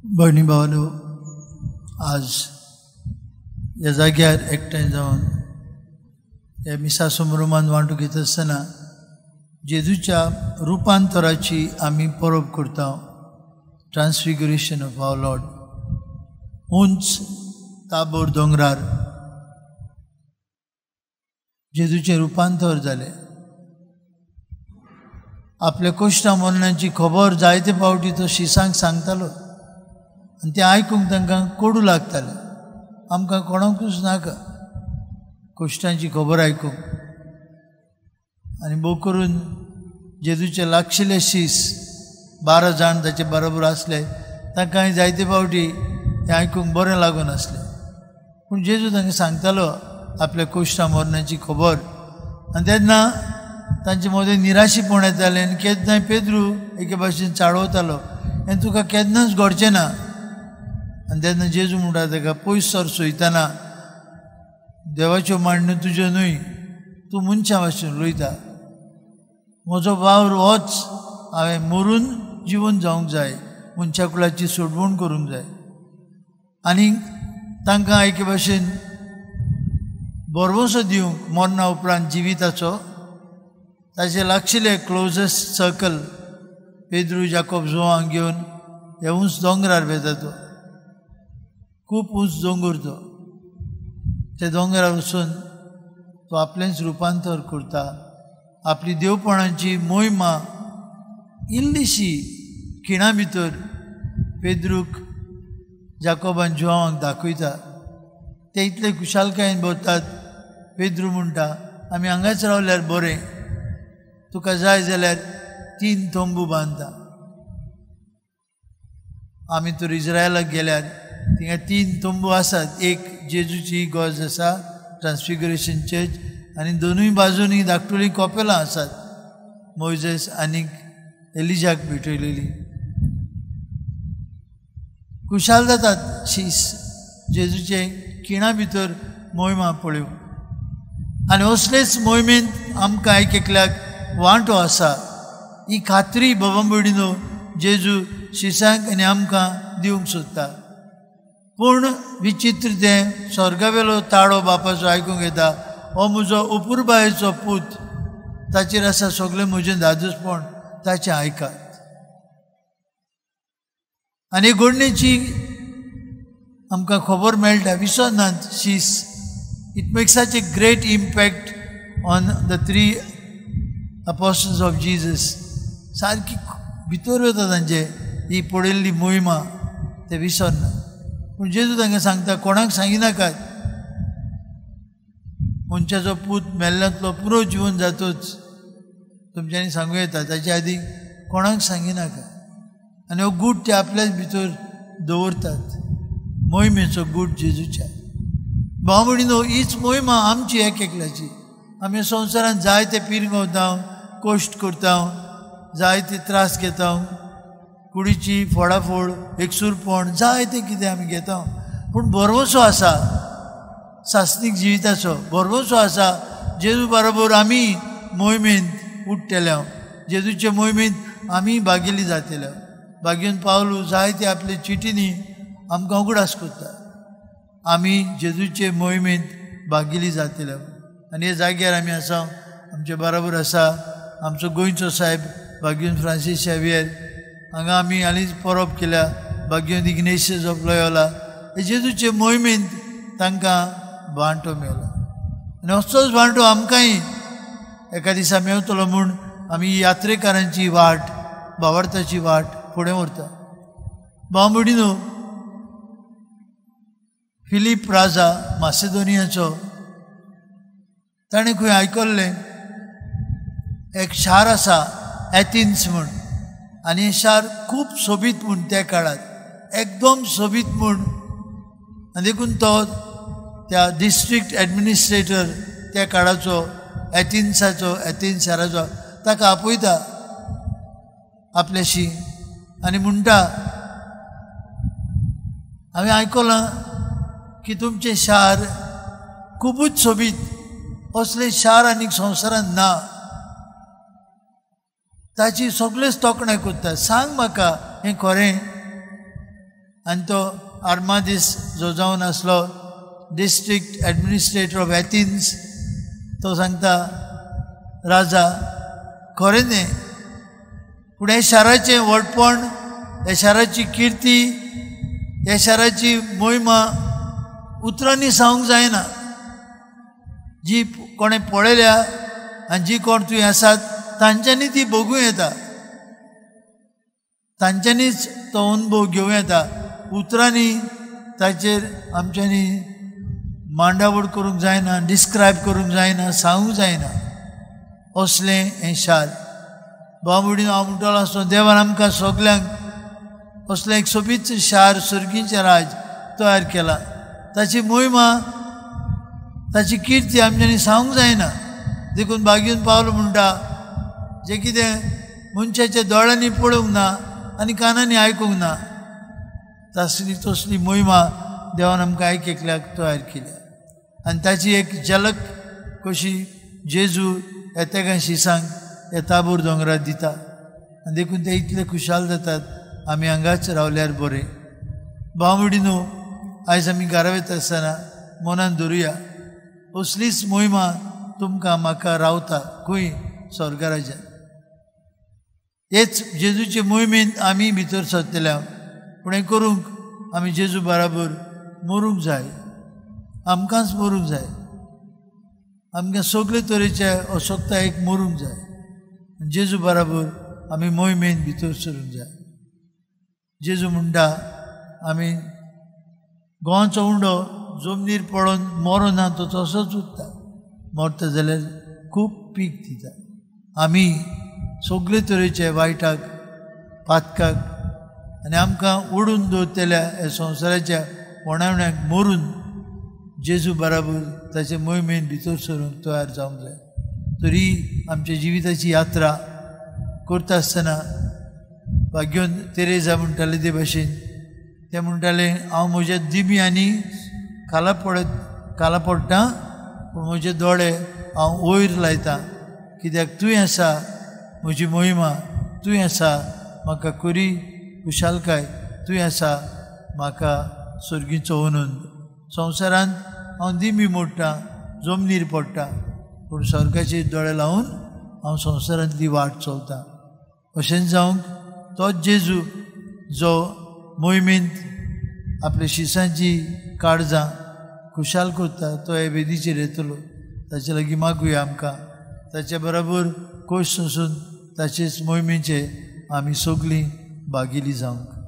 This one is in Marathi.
भयणी भावांनो, आज ह्या जाग्यार एकठांय जावन ह्या मिसा समारंभांत वांटो घेत आसतना जेजूच्या रुपांतराची आमी परब करता. ट्रान्सफिगरेशन ऑफ आवर लॉर्ड. उंच ताबोर दोंगरार जेजूचें रुपांतर जालें. आपल्या कश्टां मरणाची खबर जायते फावटी तो शिसांक सांगतालो आनी तें आयकूंक तांकां कोडू लागतालें. आमकां कोणाकूच नाका कश्टांची खबर आयकूंक. आनी भोव करून जेजूचे लागशिल्ले शीस 12 जाण ताचे बरोबर आसले, तांकांय जायते फावटी हें आयकूंक बरें लागून आसलें. पूण जेजू तांकां सांगतालो आपल्या कश्टां मरणाची खबर. आनी तेन्ना तांचे मदें निराशीपण येतालें आनी केन्नाय पेद्रू एके भाशेन चाळवतालो, हें तुका केन्नाच घडचें ना. आनी तेन्ना जेजू म्हणटा ताका, पयस सर सोयताना देवाच्यो मांडण्यो तुज्यो न्हय, तूं मनशा भाशेन उलयता. म्हजो वावर होच, हांवें मरून जिवन जावंक जाय, मनशा कुळाची सोडवण करूंक जाय. आनी तांकां एके भाशेन बरवसो दिवंक मरणा उपरांत जिविताचो. ताचे लागशिल्ले क्लोजस्ट सर्कल पेद्रू जाकोब जोआंक घेवन हे उंच दोंगरार वेता. तो खूब उंच दोंगर तो. त्या दोंगरार वचून तो आपलेंच रुपांतर करता. आपली देवपणाची मोहिमा इल्लीशी खिणा भितर पेद्रूक जाकोबान जोआंक दाखयता. ते इतले खुशालकायेन भरतात. पेद्रू म्हणटा, आमी हांगाच रावल्यार बरें, तुका जाय जाल्यार 3 तंबू बांदता. आमी तर इस्रायलाक गेल्यार थिंगा 3 तंबू आसात. एक जेजूची इगोर्ज आसा, ट्रान्सफिगरेशन चर्च, आनी दोनूय बाजूनी धाकटुलीं कॉपेलां आसात, मोइजेस आनीक एलिजाक भेटयलेलीं. खुशाल जातात शीस जेजूचे खिणा भितर मोहिमा पळोवन. आनी असलेच मोहिमेंत आमकां एकल्याक वांटो आसा. ही खात्री भयणीनो जेजू शिसांक आनी आमकां दिवंक सोदता. पूण विचित्र तें स्वर्गावेलो ताळो बापाचो आयकूंक येता, हो म्हजो उपुरबायेचो पूत, ताचेर आसा सगळें म्हजें दादूसपण, ताचें आयकात. आनी घडणेची आमकां खबर मेळटा. विसरनात शीस. It makes such a great impact on the 3 apostles of Jesus. सारकी भितर वता तांचे ही पळयल्ली मोहिमा, ते विसरना. पूण जेजू तांकां सांगता, कोणाक सांगिनाकात. मनशाचो पूत मेल्ल्यांतलो पुरो जिवन जातोच तुमच्यांनी सांगूं येता, ताचे आदी कोणाक सांगिनाका. आनी हो गूट ते आपल्याच भितर दवरतात, मोहिमेचो गूट जेजूच्या. भाव भयणीनो, हीच मोहिमा आमची एकल्याची. आमी संवसारांत जायते पिरगवता, कश्ट करता, जायते त्रास घेता, कुडीची फोडाफोड, एकसूरपण, जायते कितें आमी घेता. पूण बरवसो आसा सासनीक जिविताचो. बरवसो आसा जेजू बरोबर आमी मोहिमेंत उठ्ठेल्या, जेजूचे मोहिमेंत आमी भागिली जातल्या. भाग्यून पावलू जायते आपले चिटींनी आमकां उगडास करता. आमी जेजूचे मोहिमेंत भागिली जातल्या. आनी हे जाग्यार आमी आसा, आमचे बरोबर आसा आमचो गोंयचो साहेब भाग्यून फ्रांसीस शेवियर. हांगा आमी हालींच परब केल्या भाग्यून इग्नेशियस ऑफ लोयोला. हे जेजूचे मोहिमेंत तांकां वांटो मेळ्ळो. आनी असोच वांटो आमकांय एका दिसा मेवतलो म्हूण आमी यात्रेकारांची वाट, भावार्थाची वाट फुडें व्हरता. भाव भयणीनो, फिलीप राजा मासेदोनियाचो, ताणें खंय आयकल्लें एक शार आसा एथिन्स म्हूण, आनी हें शार खूब सोबीत म्हूण त्या काळात, एकदम सोबीत म्हूण. आनी देखून तो त्या डिस्ट्रिक्ट एडमिनिस्ट्रेटर त्या काळाचो एथिन्स शाराचो ताका आपयता आपल्याशी आनी म्हणटा, हांवें आयकलां की तुमचें शार खुबूच सोबीत, असलें शार आनीक संवसारांत ना. ताची सगळेच तोखणाय करता. सांग म्हाका हें खरें. आनी तो आर्मादीस जो जावन आसलो डिस्ट्रिक्ट एडमिनिस्ट्रेटर ऑफ एथिन्स तो सांगता राजा खरें न्ही पूण हे शाराचें व्हडपण ह्या शाराची किर्ती ह्या शाराची मोहिमा उतरांनी सांगूंक जायना जी कोणें पळयल्या आनी जी कोण थंय आसात तांच्यांनी ती बगूं येता तांच्यांनीच तो अनुभव घेवं येता उतरांनी ताचेर आमच्यांनी मांडावळ करूंक जायना डिस्क्रायब करूंक जायना सांगूंक जायना असलें हें शार बाबुडीन हांव म्हणटलो आसतना देवान आमकां सगल्यांक असलें एक सोबीत शार सर्गीचें राज तयार केला ताची मोहिमा ताची किर्ती आमच्यांनी सांगूंक जायना देखून बागेवन पावलो म्हणटा जें कितें मनशाच्या दोळ्यांनी पळोवंक ना आनी कानांनी आयकूंक ना तसली मोहिमा देवान आमकां एकल्याक तयार केल्या आनी ताची एक झलक कशी जेजू येतेकां शिसांक ह्या ताबोर दोंगरार दिता आनी देखून ते इतले खुशाल जातात आमी हांगाच रावल्यार बरें भावमडीनो आयज आमी घरा वयता आसतना मनान धरुया असलीच मोहिमा तुमकां म्हाका रावता खंय स्वर्गा राज्यांत हेच जेजूचे मोहिमेंत आमी भितर सरतल्या पूण हें करूंक आमी जेजू बराबर मरूंक जाय आमकांच मरूंक जाय आमकां सगळे तरेचे अशक्तायेक मरूंक जाय जेजू बराबर आमी मोहिमेंत भितर सरूंक जाय जेजू म्हणटा आमी गोंवाचो उंडो जमनीर पडोवन मरो ना तो तसोच उरता मरता जाल्यार खूब पीक दिता आमी सगळे तरेचे वायटाक पातकाक आनी आमकां ओडून दवरतल्या ह्या संवसाराच्या कोणावण्याक मरून जेजू बराबर ताचे मोहिमेंत भितर सरूंक तयार जावंक जाय तरी आमच्या जिविताची यात्रा करता आसतना भाग्योन तेरेजा म्हणटाले ते भाशेन ते म्हणटाले हांव म्हज्या दिब्यांनी खाला पडटा पूण म्हजे दोळे हांव वयर लायतां कित्याक तुवें आसा म्हजी मोहिमा तुवें आसा म्हाका खरी खुशालकाय तुवें आसा म्हाका सर्गीचो आनंद संवसारांत हांव दिमी मोडटां जमनीर पडटा पूण स्वर्गाचेर दोळे लावन हांव संवसारांतली वाट चलतां अशें जावंक तोच जेजू जो मोहिमेंत आपल्या शिसांची काळजां खुशाल करता तो हे वेदीचेर येतलो ताचे लागीं मागुया आमकां ताचे बरोबर खोश सोंसून ताचेच मोहिमेचे आमी सगळीं भागिली जावंक